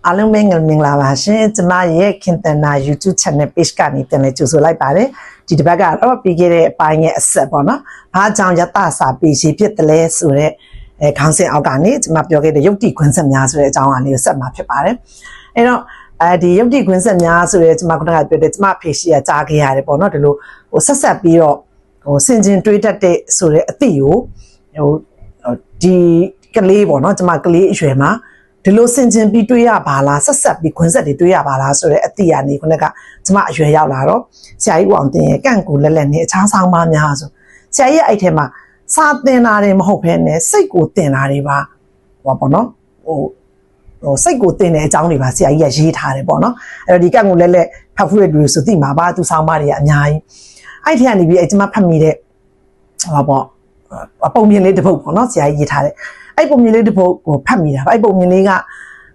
အားလုံးပဲမင်္ဂလာပါရှင်ကျမရဲ့ခင်တနာ YouTube channel page ကနေပြန်လည်ကြိုဆိုလိုက်ပါတယ်ဒီတစ်ပတ်ကတော့ပြီးခဲ့တဲ့အပိုင်းရဲ့အဆက်ပေါ့နော်ဘာကြောင့်ယတစာပေရှိဖြစ်တယ်လဲဆိုတော့ခေါင်းစဉ်အောက်ကနေကျမပြောခဲ့တဲ့ယုတ်တိခွန်းဆက်များဆိုတဲ့အကြောင်းအရာလေးကိုဆက်မှာဖြစ်ပါတယ်အဲ့တော့ဒီယုတ်တိခွန်းဆက်များဆိုတဲ့ကျမကပြောတဲ့ကျမဖေရှိရကြားခဲ့ရတယ်ပေါ့နော်ဒီလိုဆက်ဆက်ပြီးတော့စင်ကျင်တွေးတတ်တဲ့ဆိုတဲ့အသည့်ကိုဒီကလေးပေါ့နော်ကျမကလေးအရွယ်မှာဒီလိုစင်ကျင်ပြီးတွေးရပါလားဆက်ဆက်ပြီးခွန်းဆက်တွေတွေးရပါလားဆိုတဲ့အသည့်ကနေခုနကကျမအရွယ်ရောက်လာတော့ဆရာကြီးအောင်တင်ရဲ့ကန့်ကူလက်လက်နဲ့အခြားဆောင်ပါများဆိုဆရာကြီးရဲ့အဲ့ထဲမှာစာသင်တာတွေမဟုတ်ဘဲနဲ့စိတ်ကိုသင်တာတွေပါဟောပေါ့နော်စိတ်ကိုသင်တဲ့အကြောင်းတွေပါဆရာကြီးကရေးထားတယ်ပေါ့နော်အဲ့တော့ဒီကန့်ကူလက်လက်ဖတ်ဖူးရတူဆိုသိမှာပါသူဆောင်ပါတွေကအများကြီးအဲ့ထဲကနေပြီးအဲ့ကျမဖတ်မိတဲ့ဟောပေါ့ပုံမြင်လေးတစ်ပုဒ်ပေါ့နော်ဆရာကြီးရေးထားတယ်အဲ့ပုံမြင်လေးတစ်ပုဒ်ကိုဖတ်မိတာအဲ့ပုံမြင်လေးက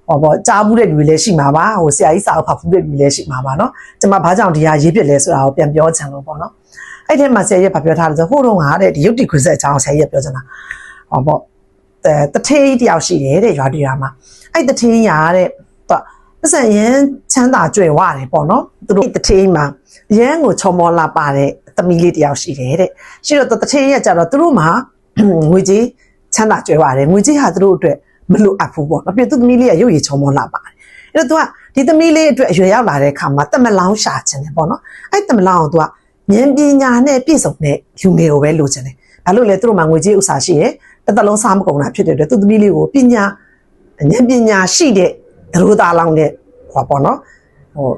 ဟောပေါ့ကြားဘူးတဲ့လူတွေလည်းရှိမှာပါဟိုဆရာကြီးစာအုပ်ဖတ်ဖူးတဲ့လူတွေလည်းရှိမှာပါနော်ကျမဘာကြောင့်ဒီဟာရေးပြလဲဆိုတာကိုပြန်ပြောချင်လို့ပေါ့နော်အဲ့ထဲမှာဆရာကြီးကပြောထားတယ်ဆိုဟိုတုန်းကတဲ့ဒီယုတ်တိခွန်းဆက်အကြောင်းဆရာကြီးကပြောချင်တာဟောပေါ့တထေးတယောက်ရှိတယ်တဲ့ရွာတရားမှာအဲ့တထေးရာတဲ့ပတ်စံရန်ချမ်းသာကြွယ်ဝတယ်ပေါ့နော်သူတို့တထေးမှာရန်ကိုချော်မောလာပါတဲ့သမီးလေးတယောက်ရှိတယ်တဲ့ရှိတော့တထေးရကြတော့သူတို့မှာငွေကြီးချမ်းသာကြွယ်ဝတယ်ငွေကြီးဟာသူတို့အတွက်မလိုအပ်ဘူးပေါ့နော်ပြီးသူသမီးလေးကရုပ်ရည်ချော်မောလာပါတယ်အဲ့တော့သူကဒီသမီးလေးအတွက်အရွယ်ရောက်လာတဲ့အခါမှာတမလောင်းရှာခြင်းတယ်ပေါ့နော်အဲ့တမလောင်းကိုသူကဉာဏ်ပညာနဲ့ပြည့်စုံတဲ့လူငယ်ကိုပဲလိုချင်တယ်ဘာလို့လဲသူတို့မှာငွေကြီးဥစ္စာရှိရဲ့တစ်သက်လုံးစားမကုန်တာဖြစ်တဲ့အတွက်သူသမီးလေးကိုပညာဉာဏ်ပညာရှိတဲ့ရိုးသားလောင်းတဲ့ဟောပေါ့နော်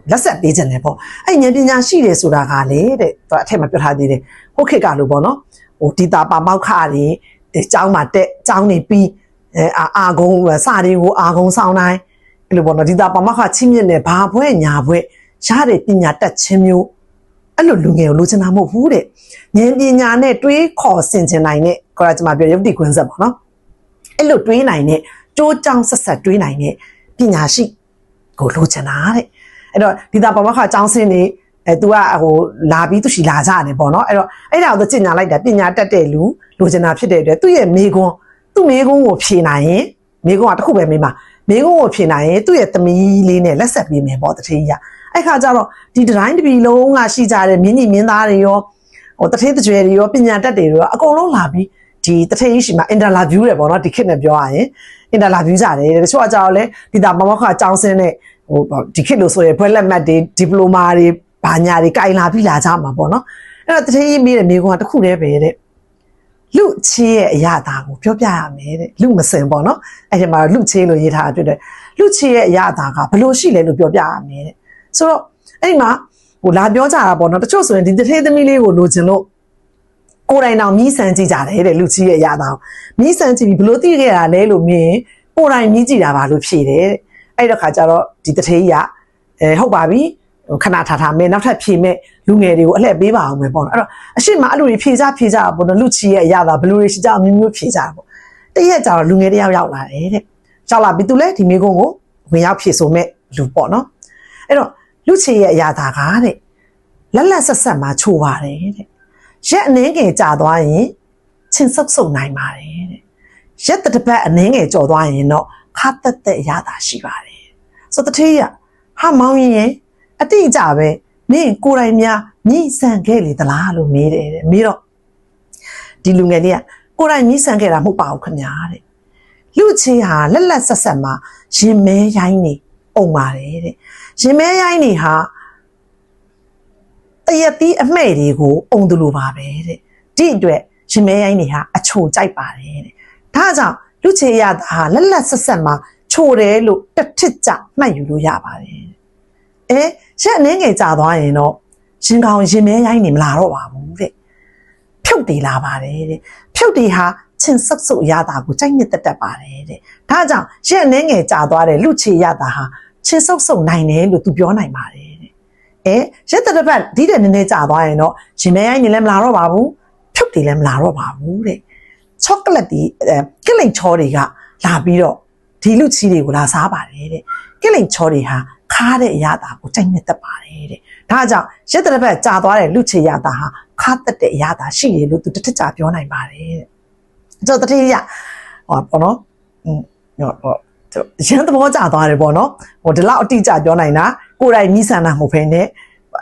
လက်ဆက်ပေးခြင်းတယ်ပေါ့အဲ့ဉာဏ်ပညာရှိတယ်ဆိုတာကလေတဲ့သူအထက်မှာပြောထားသေးတယ်ဟုတ်ခေတ်ကလို့ပေါ့နော်ဒီတာပါမောက်ခတွေကျောင်းမှာတက်ကျောင်းနေပြီးအာကုန်းစတွေကိုအာကုန်းဆောင်တိုင်းအဲ့လိုပေါ့နော်ဒီတာပါမောက်ခချင်းမြင့်နဲ့ဘာဘွဲညာဘွဲရတဲ့ပညာတက်ခြင်းမျိုးအဲ့လိုလူငယ်ကိုလိုချင်တာမဟုတ်ဘူးတဲ့ဉာဏ်ပညာနဲ့တွေးခေါ်ဆင်ခြင်နိုင်တဲ့ခေါ်ရကျမပြောယုတ်တိခွန်းဆက်ပေါ့နော်အဲ့လိုတွေးနိုင်တဲ့ကြိုးကြောင်ဆက်ဆက်တွေးနိုင်တဲ့ပညာရှိကိုလိုချင်တာတဲ့အဲ့တော့ဒီတာပါမောက်ခကျောင်းဆင်းနေသူကဟိုလာပြီးသူရှိလာကြတယ်ပေါ့နော်အဲ့တော့အဲ့ဒါကိုသူကျင်ညာလိုက်တာပညာတတ်တဲ့လူလိုချင်တာဖြစ်တဲ့အတွက်သူ့ရဲ့မိကွန်းသူ့မိကွန်းကိုဖြေနိုင်ရင်မိကွန်းကတစ်ခုပဲမိမှာမိကွန်းကိုဖြေနိုင်ရင်သူ့ရဲ့သမီးလေးနဲ့လက်ဆက်ပေးမယ်ပေါ့တထေးကြီးကအဲ့ခါကျတော့ဒီတိုင်းတစ်ပြည်လုံးကရှိကြတဲ့မြင်းကြီးမြင်းသားတွေရောဟိုတထေးတကြွယ်တွေရောပညာတတ်တွေရောအကုန်လုံးလာပြီးဒီတထေးကြီးရှိမှာအင်တာဗျူးတယ်ပေါ့နော်ဒီခေတ်နဲ့ပြောရရင်အင်တာဗျူးကြတယ်တချို့ကကြောက်လဲဒီတာမမောက်ခကျောင်းဆင်းတဲ့ဟိုဒီခေတ်လို့ဆိုရင်ဘွဲလက်မှတ်တွေဒီပလိုမာတွေဘာညာတွေကင်လာပြီးလာကြမှာပေါ့နော်အဲ့တော့တထေးကြီးမိတဲ့မိကွန်းကတစ်ခုတည်းပဲတဲ့လူချေးရဲ့အရာသားကိုပြောပြရမယ်တဲ့လူမစင်ပေါ့နော်အဲ့ဒီမှာလူချေးလို့ရေးထားတဲ့လူချေးရဲ့အရာသားကဘယ်လိုရှိလဲလို့ပြောပြရမယ်တဲ့ဆိုတော့အဲ့ဒီမှာဟိုလာပြောကြတာပေါ့နော်တချို့ဆိုရင်ဒီတထေးသမီးလေးကိုလိုချင်လို့ကိုယ်တိုင်တောင်မြည်ဆန်းကြည့်ကြတယ်တဲ့လူချေးရဲ့အရာသားကိုမြည်ဆန်းကြည့်ပြီးဘလို့သိခဲ့တာလဲလို့မြင်ကိုယ်တိုင်မြည်ကြည့်တာပါလို့ဖြေတယ်တဲ့အဲ့တော့ခါကျတော့ဒီတထေးကြီးကဟုတ်ပါပြီခဏထားမယ်နောက်ထပ်ဖြေမဲ့လူငယ်တွေကိုအလှည့်ပေးပါအောင်မယ်ပေါ့နော်အဲ့တော့အရှိမအဲ့လိုတွေဖြေကြပေါ့နော်လူချီရဲ့အရာသာဘလူတွေရှိကြအမျိုးမျိုးဖြေကြတာပေါ့တရက်ကျတော့လူငယ်တယောက်ရောက်လာတယ်တဲ့ရောက်လာပြီးသူလည်းဒီမိကုန်းကိုဝင်ရောက်ဖြေဆိုမဲ့လူပေါ့နော်အဲ့တော့လူချီရဲ့အရာသာကတဲ့လက်လက်ဆက်ဆက်မှချိုးပါတယ်တဲ့ရက်အနှင်းငယ်ကြာသွားရင်ချင်းဆုပ်ဆုပ်နိုင်ပါတယ်တဲ့ရက်တစ်ပတ်အနှင်းငယ်ကြော်သွားရင်တော့ခါတက်တဲ့အရာသာရှိပါတယ်ဆိုတထေးရဟာမောင်းရင်အတိအကျပဲမင်းကိုယ်တိုင်များညှိဆန်ခဲ့လေသလားလို့မေးတယ်တဲ့မေးတော့ဒီလူငယ်လေးကကိုယ်တိုင်ညှိဆန်ခဲ့တာမဟုတ်ပါဘူးခင်ဗျာတဲ့လူချေးဟာလက်လက်ဆက်ဆက်မှာရင်မဲရိုင်းနေအုံပါတယ်တဲ့ရင်မဲရိုင်းနေဟာတရက်သီးအမှဲ့တွေကိုအုံတယ်လို့ပါပဲတဲ့ဒီအတွက်ရင်မဲရိုင်းနေဟာအချိုကြိုက်ပါတယ်တဲ့ဒါကြောင့်လူချေးရတာဟာလက်လက်ဆက်ဆက်မှာချိုတယ်လို့တစ်ထစ်ကြမှတ်ယူလို့ရပါတယ်ရက်အနှင်းငယ်ကြာသွားရင်တော့ရင်ကောင်ရင်မဲရိုင်းနေမလာတော့ပါဘူးတဲ့ဖြုတ်တေးလာပါတယ်တဲ့ဖြုတ်တေးဟာချင်းဆုပ်ဆုပ်ရတာကိုကြိုက်နှစ်တက်ပါတယ်တဲ့ဒါကြောင့်ရက်အနှင်းငယ်ကြာသွားတဲ့လူချေရတာဟာချင်းဆုပ်ဆုပ်နိုင်တယ်လို့သူပြောနိုင်ပါတယ်တဲ့ရက်တစ်ပတ်ဒီတဲ့နည်းနည်းကြာသွားရင်တော့ရင်မဲရိုင်းနေလည်းမလာတော့ပါဘူးဖြုတ်တေးလည်းမလာတော့ပါဘူးတဲ့ချောကလက်ဒီကလိန်ချောတွေကလာပြီးတော့ဒီလူချီတွေကိုလာစားပါတယ်တဲ့ကလိန်ချောတွေဟာခါတဲ့အရာတာကိုကြိုက်နေတတ်ပါတယ်တဲ့ဒါကြောင့်ရက်တစ်ပတ်ကြာသွားတဲ့လူချေရတာဟာခါတက်တဲ့အရာတာရှိတယ်လို့သူတစ်ထစ်ကြာပြောနိုင်ပါတယ်တဲ့ကျွန်တော်တတိယဟောပေါ့နော်ဟောတ ရန်သဘောကျသွားတယ်ပေါ့နော်ဟိုဒီလောက်အတိအကျပြောနိုင်တာကိုယ်တိုင်နီးစံတာမဟုတ်ဘဲနဲ့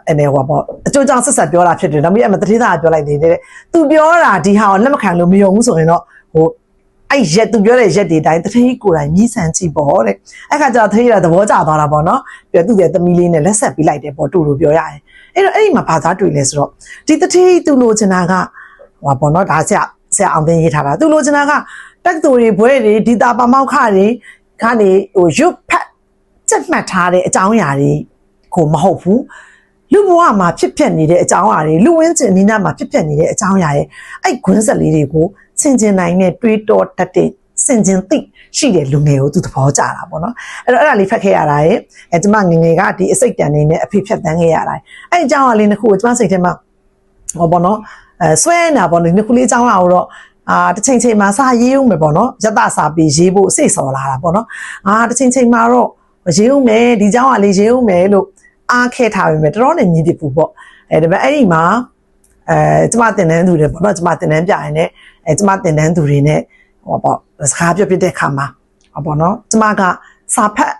အဲ့ဟောပေါ့အကျိုးကြောင့်ဆက်ဆက်ပြောတာဖြစ်တယ်ဒါပေမဲ့အမတတိသားပြောလိုက်သေးတယ်သူပြောတာဒီဟာကိုလက်မခံလို့မယုံဘူးဆိုရင်တော့ဟိုအဲ့ရက်သူပြောတဲ့ရက်တွေတိုင်းတတိကိုယ်တိုင်နီးစံကြည့်ပေါ့တဲ့အဲ့ခါကျတော့တတိကသဘောကျသွားတာပေါ့နော်ပြီးတော့သူ့ရဲ့သမီးလေးနဲ့လက်ဆက်ပြီးလိုက်တယ်ပေါ့တူလို့ပြောရတယ်အဲ့တော့အဲ့ဒီမှာဘာသာတွေ့လဲဆိုတော့ဒီတတိသူလိုချင်တာကဟောပေါ့နော်ဒါဆရာအောင်သိရေးထားတာသူလိုချင်တာကတက်တူတွေဘွဲတွေဒီတာပမောက်ခတွေကနေဟိုရွတ်ဖတ်စက်မှတ်ထားတဲ့အကြောင်းအရာတွေကိုမဟုတ်ဘူးလူဘဝမှာဖြစ်ပျက်နေတဲ့အကြောင်းအရာတွေလူဝင်းကျင်နီးနားမှာဖြစ်ပျက်နေတဲ့အကြောင်းအရာရဲ့အဲ့ခွန်းဆက်လေးတွေကိုဆင်ကျင်နိုင်တဲ့တွေးတောတတ်တဲ့ဆင်ကျင်သိရှိတဲ့လူငယ်ကိုသူသဘောကျတာပေါ့နော်အဲ့တော့အဲ့ဒါလေးဖတ်ခဲ့ရတာရဲ့ကျမငငယ်ကဒီအစိတ်တန်နေနဲ့အဖေဖြတ်တန်းခဲ့ရတာအဲ့အကြောင်းအရာလေးတစ်ခုကိုကျမစိတ်ထဲမှာဟောပေါ့နော်ဆွဲနေတာပေါ့နော်ဒီခုလေးအကြောင်းအရာကိုတော့တစ်ချိန်မှာစာရေးဦးမယ်ပေါ့နော်ရတစာပေရေးဖို့စိတ်ဆော်လာတာပေါ့နော်တစ်ချိန်မှာတော့ရေးဦးမယ်ဒီเจ้าကလေးရေးဦးမယ်လို့အားခဲထားပြီမယ်တော်တော်နဲ့မြည်ပြပူပေါ့ဒါပေမဲ့အဲ့ဒီမှာကျမတင်တန်းသူတွေပေါ့နော်ကျမတင်တန်းပြရင်လည်းကျမတင်တန်းသူတွေနဲ့ဟောပေါ့စကားပြောပြတဲ့ခါမှာဟောပေါ့နော်ကျမကစာဖတ်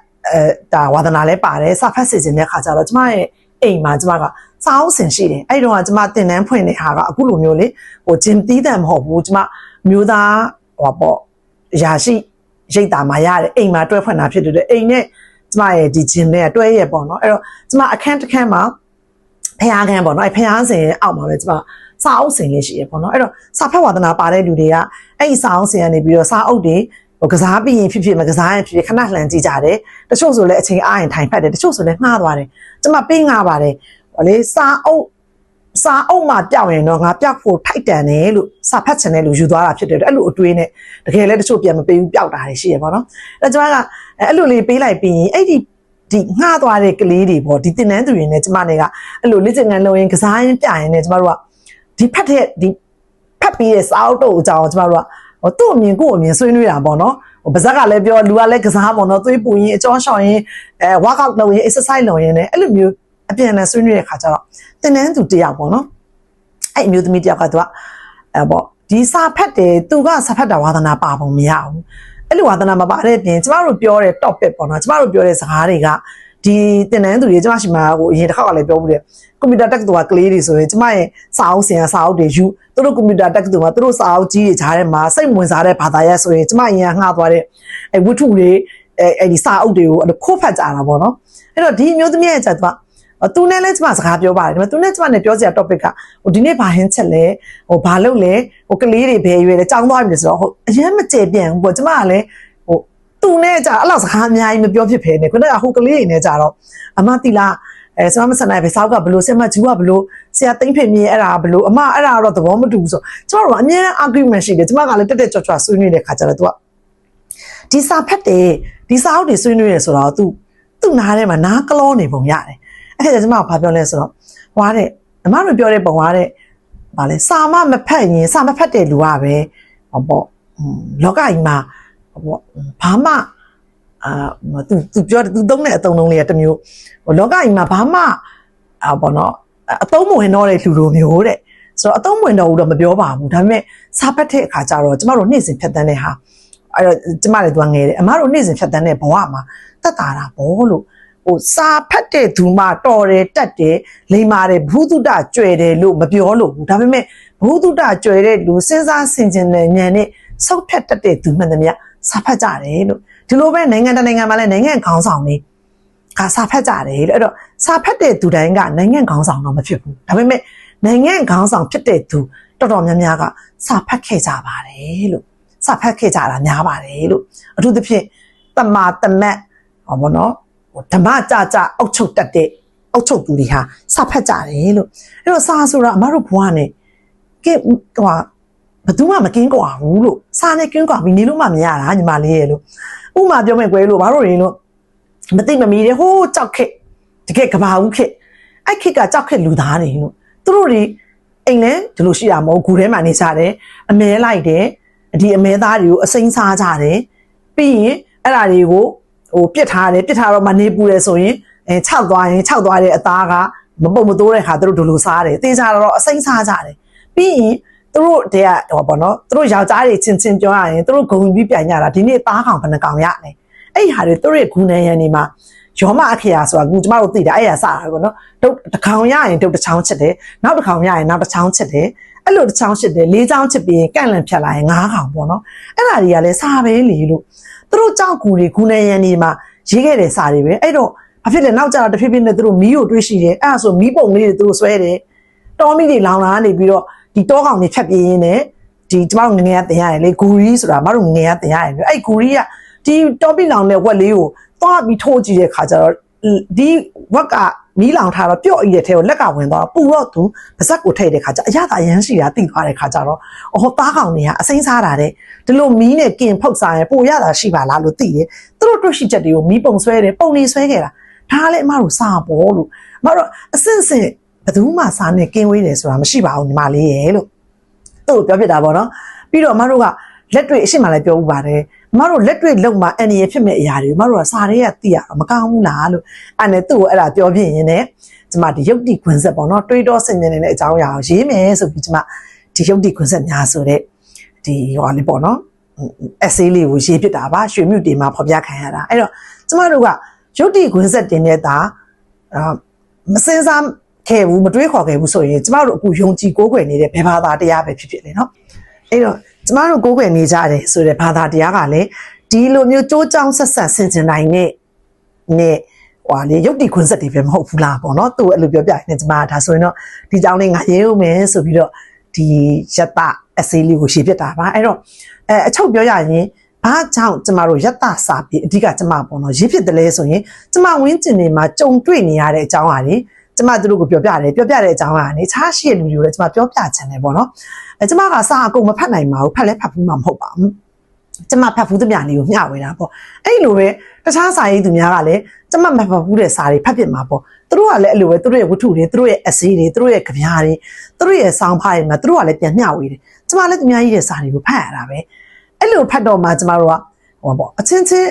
ဒါဝါသနာလဲပါတယ်စာဖတ်စီစဉ်တဲ့ခါကျတော့ကျမရဲ့အိမ်မှာကျမကစာအုပ်ဆင်ရှိတယ်အဲ့တော့ကကျမတင်တန်းဖွင့်တဲ့ဟာကအခုလိုမျိုးလေဟိုဂျင်တီးတန်မဟုတ်ဘူးကျမမျိုးသားဟောပေါ့ရာရှိရိတ်တာမှာရတယ်အိမ်မှာတွဲဖွင့်တာဖြစ်တယ်အိမ်နဲ့ကျမရဲ့ဒီဂျင်နဲ့တွဲရဲ့ပေါ့နော်အဲ့တော့ကျမအခန်းတစ်ခန်းမှာဖျားခန်းပေါ့နော်အဲ့ဖျားစင်အောက်မှာပဲကျမစာအုပ်စင်လေးရှိရပေါ့နော်အဲ့တော့စာဖတ်ဝါသနာပါတဲ့လူတွေကအဲ့ဒီစာအုပ်စင်ကနေပြီးတော့စာအုပ်တွေဟိုကစားပြီးရင်ဖြစ်ဖြစ်မကစားရင်ဖြစ်ဖြစ်ခဏလှန်ကြည့်ကြတယ်တချို့ဆိုလည်းအချိန်အားရင်ထိုင်ဖတ်တယ်တချို့ဆိုလည်းငှားသွားတယ်ကျမပေးငှားပါတယ်ဟောလေစာအုပ်မှာပြောင်းရင်တော့ငါပြောက်ဖို့ထိုက်တန်တယ်လို့စာဖတ်ချင်တဲ့လူယူသွားတာဖြစ်တယ်အဲ့လိုအတွေးနဲ့တကယ်လည်းတချို့ပြန်မပေးဘူးပျောက်တာတွေရှိရပေါ့နော်အဲ့ကျမကအဲ့လိုလေးပေးလိုက်ပြီးရင်အဲ့ဒီငှားသွားတဲ့ကလေးတွေပေါ့ဒီတင်နန်းသူတွေနဲ့ကျမတွေကအဲ့လိုလက်ကျင်ငန်းလုံးရင်ကစားရင်ပြရင်နဲ့ကျမတို့ကဒီဖတ်ပြီးတဲ့စာအုပ်တို့အကြောင်းကျမတို့ကဟိုသူ့အမြင်ကိုယ့်အမြင်ဆွေးနွေးတာပေါ့နော်ဟိုပါဇက်ကလည်းပြောလူကလည်းကစားပေါ့နော်သွေးပူရင်အကြောရှောင်ရင်workout လုပ်ရင် exercise လုပ်ရင်လည်းအဲ့လိုမျိုးအပြန်အလှန်ဆွေးနွေးတဲ့ခါကျတော့တင်နန်းသူတယောက်ပေါ့နော်အဲ့အမျိုးသမီးတယောက်ကသူကပေါ့ဒီစာဖတ်တယ်သူကစာဖတ်တာဝါသနာပါပုံမရဘူးအဲ့လိုဝါသနာမပါတဲ့အပြင်ကျမတို့ပြောတဲ့ topic ပေါ့နော်ကျမတို့ပြောတဲ့စကားတွေကဒီတင်နန်းသူတွေကျမရှိမှာဟိုအရင်တစ်ခါကလည်းပြောဘူးတဲ့ကွန်ပျူတာတက္ကသိုလ်ကကလေးတွေဆိုရင်ကျမရဲ့စာအုပ်ဆင်စာအုပ်တွေယူသူတို့ကွန်ပျူတာတက္ကသိုလ်မှာသူတို့စာအုပ်ကြီးတွေဂျားထဲမှာစိတ်ဝင်စားတဲ့ဘာသာရပ်ဆိုရင်ကျမအရင်ကငှားသွားတဲ့ဝတ္ထုတွေအဲ့ဒီစာအုပ်တွေကိုခိုးဖတ်ကြတာပေါ့နော်အဲ့တော့ဒီမျိုးသမီးရဲ့ကျတော့သူနဲ့လည်းကျမစကားပြောပါတယ်ဒါပေမဲ့သူနဲ့ကျမနဲ့ပြောစရာ topic ကဟိုဒီနေ့ဘာဟင်းချက်လဲဟိုဘာလုပ်လဲဟိုကလေးတွေဘယ်ရွယ်လဲကြောင်းသွားပြီဆိုတော့ဟိုအရင်မကျေပြန့်ဘူးပေါ့ကျမကလည်းဟိုသူနဲ့ကြအဲ့လောက်စကားအများကြီးမပြောဖြစ်ဖ ೇನೆ ခုနကဟိုကလေးတွေနဲ့ကြတော့အမတီလာဆရာမဆန်နိုင်ပဲစောက်ကဘလို့ဆရာမဂျူးကဘလို့ဆရာသိမ့်ဖေမြင်အဲ့ဒါဘလို့အမအဲ့ဒါတော့သဘောမတူဘူးဆိုကျမတို့ကအမြဲတမ်း argument ရှိတယ်ကျမကလည်းတက်ကြွဆွေးနွေးတဲ့ခါကျတော့ तू ကဒီစာဖတ်တယ်ဒီစာအုပ်တွေဆွေးနွေးရဆိုတော့ तू နားထဲမှာနားကလောနေပုံရတယ်အဲ့ဒါကျမကဘာပြောလဲဆိုတော့ဟွာတဲ့အမတို့ပြောတဲ့ပုံကတဲ့ဗာလဲစာမမဖတ်ရင်စာမဖတ်တဲ့လူကပဲဟောပေါ့လောကကြီးမှာဟောပေါ့ဘာမှသူပြောသူသုံးတဲ့အသုံးလုံးလေးကတစ်မျိုးလောကကြီးမှာဘာမှပေါ့နော်အသုံးမဝင်တော့တဲ့လူလိုမျိုးတဲ့ဆိုတော့အသုံးဝင်တော့ဘူးတော့မပြောပါဘူးဒါပေမဲ့စာဖတ်တဲ့အခါကျတော့ကျမတို့နေ့စဉ်ဖြတ်တန်းတဲ့ဟာအဲ့တော့ကျမလည်းသူကငယ်တယ်အမတို့နေ့စဉ်ဖြတ်တန်းတဲ့ဘဝမှာတက်တာတာဘောလို့ဟိုစာဖတ်တဲ့သူမှတော်တယ်တက်တယ်လိမ္မာတယ်ဘုဒ္ဓတကြွယ်တယ်လို့မပြောလို့ဘူးဒါပေမဲ့ဘုဒ္ဓတကြွယ်တဲ့လူစဉ်းစားဆင်ခြင်တဲ့ဉာဏ်နဲ့စောက်ဖြတ်တတ်တဲ့သူမှန်သမျှစာဖတ်ကြတယ်လို့ဒီလိုပဲနိုင်ငံတကာနိုင်ငံမှာလည်းနိုင်ငံခေါင်းဆောင်တွေကစာဖတ်ကြတယ်လို့အဲ့တော့စာဖတ်တဲ့သူတိုင်းကနိုင်ငံခေါင်းဆောင်တော့မဖြစ်ဘူးဒါပေမဲ့နိုင်ငံခေါင်းဆောင်ဖြစ်တဲ့သူတော်တော်များများကစာဖတ်ခဲ့ကြပါတယ်လို့စာဖတ်ခဲ့ကြတာများပါတယ်လို့အထူးသဖြင့်တမာတမတ်ဟောဘောနော်ဓမ္မကြအုတ်ချုပ်တတ်တဲ့အုတ်ချုပ်သူတွေဟာစာဖတ်ကြတယ်လို့အဲ့တော့စာဆိုတာအမတို့ဘဝနဲ့ကဲဟိုဘယ်သူမှမကင်းကွာဘူးလို့စာနဲ့ကင်းကွာပြီးနေလို့မှမရတာညီမလေးရဲ့လို့ဥမာပြောမယ်ကွယ်လို့ဘာလို့ရင်းလို့မသိမမီတဲ့ဟိုးကြောက်ခက်တကယ်ကဘာဦးခက်အဲ့ခက်ကကြောက်ခက်လူသားတွေလို့သူတို့တွေအိမ်လဲဒီလိုရှိတာမဟုတ်ဂူထဲမှာနေကြတယ်အမဲလိုက်တယ်ဒီအမဲသားတွေကိုအစိမ်းစားကြတယ်ပြီးရင်အဲ့ဒါတွေကိုဟိုပြစ်ထားတော့မနေပူတယ်ဆိုရင်ခြောက်သွားတဲ့အသားကမပုတ်မတိုးတဲ့ခါသူတို့ဒလိုစားတယ်တင်းကြတော့အစိမ်းစားကြတယ်ပြီးရင်သူတို့တည်းဟောပေါ့နော်သူတို့ယောက်ျားတွေချင်းပြောရရင်သူတို့ဂုံပြီးပြန်ကြတာဒီနေ့သားကောင်ဘယ်နှကောင်ရလဲ အဲ့ဟာတွေသူတို့ရဲ့ဂုဏ်ရံနေမှာရောမအခရာဆိုတာကကျမတို့သိတာအဲ့ရစတာပေါ့နော်တုတ်တစ်ခေါင်ရရင်တုတ်တစ်ချောင်းချစ်တယ်နောက်တစ်ခေါင်ရရင်နောက်တစ်ချောင်းချစ်တယ်အဲ့လိုတစ်ချောင်းချစ်တယ်၄ချောင်းချစ်ပြီးရင်ကန့်လန့်ဖြတ်လာရင်၅ခေါင်ပေါ့နော်အဲ့ဒါတွေကလည်းစာပဲလေလို့သူတို့ကြောက်ကူတွေဂုဏ်ရံနေမှာရေးခဲ့တဲ့စာတွေပဲအဲ့တော့ဘာဖြစ်လဲနောက်ကျတော့တဖြည်းဖြည်းနဲ့သူတို့မီးကိုတွေးရှိတယ်အဲ့ဒါဆိုမီးပုံလေးတွေသူတို့ဆွဲတယ်တော်မီတွေလောင်လာနေပြီးတော့ဒီတောကောင်တွေဖြတ်ပြင်းနေဒီကျမတို့ငငယ်ကတင်ရတယ်လေဂူရီဆိုတာမတို့ငငယ်ကတင်ရတယ်ပြီးအဲ့ဂူရီကဒီတောပီလောင်တဲ့ဝက်လေးကိုသွားပြီးထိုးကြည့်တဲ့ခါကျတော့ဒီဝက်ကမီးလောင်ထားတော့ပျော့ရည်တဲ့ထဲကိုလက်ကဝင်သွားတော့ပူတော့သူပါဇက်ကိုထိတ်တဲ့ခါကျအရသာရမ်းရှိတာတိသွားတဲ့ခါကျတော့အော်သားကောင်တွေကအစိမ့်စားတာတဲ့ဒီလိုမီးနဲ့ကင်ဖုတ်စားရင်ပိုရတာရှိပါလားလို့သိတယ်သူတို့တွေ့ရှိချက်တွေကိုမီးပုံဆွဲတယ်ပုံနေဆွဲခဲ့တာဒါလည်းအမတို့စာပေါ်လို့အမတို့အစင်စင်ဘယ်သူမှစာနဲ့ကင်းဝေးတယ်ဆိုတာမရှိပါဘူးညီမလေးရဲ့လို့သူ့ကိုပြောပြတာပေါ့နော်ပြီးတော့အမတို့ကလက်တွေ့အရှိမှလည်းပြောဥပါတယ်အမတို့လက်တွေ့လုံမှာအန်ရဖြစ်မဲ့အရာတွေအမတို့ကစာတွေကသိရမကောင်းဘူးလားလို့အဲ့နဲ့သူ့ကိုအဲ့ဒါပြောပြရင်လည်းကျမဒီရုပ်တိခွန်းဆက်ပေါ့နော်တွေးတောဆင်ခြင်နေတဲ့အကြောင်းအရာကိုရေးမယ်ဆိုပြီးကျမဒီရုပ်တိခွန်းဆက်များဆိုတဲ့ဒီဟောလေးပေါ့နော်essay လေးကိုရေးပြတာပါရွှေမြူတင်မှာဖော်ပြခံရတာအဲ့တော့ကျမတို့ကရုပ်တိခွန်းဆက်တင်နေတာမစင်စားခဲ့ဘူးမတွေးခေါ်ခဲ့ဘူးဆိုရင်ကျမတို့အခုယုံကြည်ကိုးကွယ်နေတဲ့ဘယ်ဘာသာတရားပဲဖြစ်ဖြစ်လေနော်အဲ့တော့ကျမတို့ကိုးကွယ်နေကြတယ်ဆိုတဲ့ဘာသာတရားကလည်းဒီလိုမျိုးကြိုးကြောင်းဆက်ဆက်ဆင်ခြင်နိုင်နဲ့ဟွာလေရုပ်တည်ခွန်းဆက်တွေပဲမဟုတ်ဘူးလားပေါ့နော်သူအဲ့လိုပြောပြနေကျမဒါဆိုရင်တော့ဒီကြောင်းလေးငါရေးဦးမယ်ဆိုပြီးတော့ဒီယတအစေးလေးကိုရှင်းပြတာပါအဲ့တော့အချုပ်ပြောရရင်ဘာကြောင့်ကျမတို့ယတစာပြီးအဓိကကျမပေါ့နော်ရေးဖြစ်တယ်လဲဆိုရင်ကျမဝင်းကျင်နေမှာကြုံတွေ့နေရတဲ့အကြောင်းအရာတွေကျမတို့ကိုပြောပြတဲ့အကြောင်းအရာနေခြားရှိတဲ့လူတွေကိုလည်းကျမပြောပြချင်တယ်ပေါ့နော်ကျမကစာအကုန်မဖတ်နိုင်ပါဘူးဖတ်လဲဖတ်ဘူးမှမဟုတ်ပါဘူးကျမဖတ်ဘူးသမျှလေးကိုမျှဝေတာပေါ့အဲ့လိုပဲတခြားစာရေးသူများကလည်းကျမမဖတ်ဘူးတဲ့စာတွေဖတ်ပြမှာပေါ့သူတို့ကလည်းအဲ့လိုပဲသူတို့ရဲ့ဝတ္ထုတွေသူတို့ရဲ့အစေးတွေသူတို့ရဲ့ကြပြားတွေသူတို့ရဲ့စောင်းဖားတွေမှာသူတို့ကလည်းပြန်မျှဝေတယ်ကျမလည်းသူများကြီးတဲ့စာတွေကိုဖတ်ရတာပဲအဲ့လိုဖတ်တော့မှကျမတို့ကဟောပေါ့အချင်းချင်း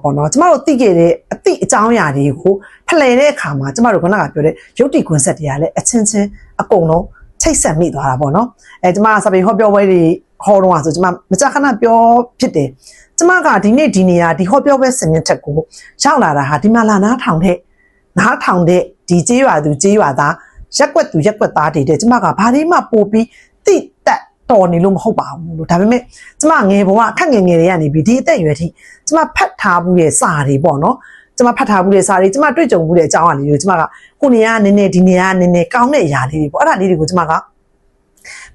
ပေါ့နော်ကျမတို့သိခဲ့တဲ့အသည့်အကြောင်းအရာတွေကိုဖလှယ်တဲ့အခါမှာကျမတို့ခုနကပြောတဲ့ရုပ်တည်ခွန်းဆက်တွေကလည်းအချင်းချင်းအကုန်လုံးချိတ်ဆက်မိသွားတာပေါ့နော်ကျမစာပေဟောပြောပွဲတွေဟောတော့ဆိုကျမမကြာခဏပြောဖြစ်တယ်ကျမကဒီနေ့ဒီနေရာဒီဟောပြောပွဲစင်မြင့်ထက်ကိုရောက်လာတာဟာဒီမှာလာနားထောင်တဲ့ဒီကြေးရွာသူကြေးရွာသားရက်ွက်သူရက်ွက်သားတွေတဲ့ကျမကဘာလေးမှပို့ပြီးတိတက်တော်နေလို့မဟုတ်ပါဘူးလို့ဒါပေမဲ့ကျမငယ်ဘဝအခက်ငယ်တွေကနေပြီးဒီအသက်အရွယ်ထိကျမဖတ်ထားဘူးရဲ့စာတွေပေါ့နော်ကျမဖတ်ထားဘူးတဲ့စာတွေကျမတွေ့ကြုံဘူးတဲ့အကြောင်းအရာလေးကိုကျမကကိုနေရနည်းနည်းဒီနေရနည်းနည်းကောင်းတဲ့အရာလေးတွေပေါ့အဲ့ဒါလေးတွေကိုကျမက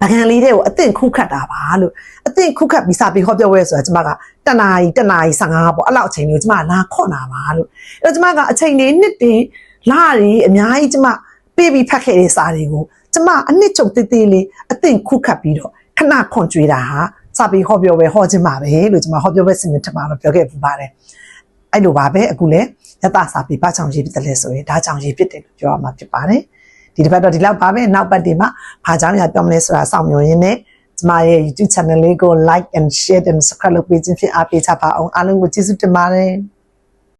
ဗကန်လေးတွေကိုအသင့်ခုခတ်တာပါလို့အသင့်ခုခတ်ပြီးစာပေဟောပြောပွဲဆိုတာကျမကတနာရီ15ပေါ့အဲ့လောက်အချိန်လေးကျမလာခေါ့နာပါလို့အဲ့တော့ကျမကအချိန်လေးနှစ်တွေလတွေအများကြီးကျမပေးပြီးဖတ်ခဲ့တဲ့စာတွေကိုကျမအနှစ်ချုပ်တေးသေးလေးအသင့်ခုခတ်ပြီးတော့ခဏခွန်ကြွေးတာဟာစာပေဟောပြောပွဲဟောခြင်းပါပဲလို့ကျမဟောပြောပွဲစင်မြင့်ထမှာတော့ပြောခဲ့ပူပါတယ်အဲ့လိုပါပဲအခုလည်းယတစာပေဘာကြောင့်ရေးဖြစ်တယ်လဲဆိုရင်ဒါကြောင့်ရေးဖြစ်တယ်လို့ပြောရမှာဖြစ်ပါတယ်ဒီတစ်ပတ်တော့ဒီလောက်ပါပဲနောက်ပတ်ဒီမှာဘာကြောင့်ရပြောမလဲဆိုတာစောင့်မျှော်ရင်းနဲ့ကျမရဲ့ YouTube channel လေးကို like and share and subscribe လုပ်ပေးခြင်းဖြင့်အားပေးချပါအောင်အားလုံးကိုကျေးဇူးတင်ပါတယ်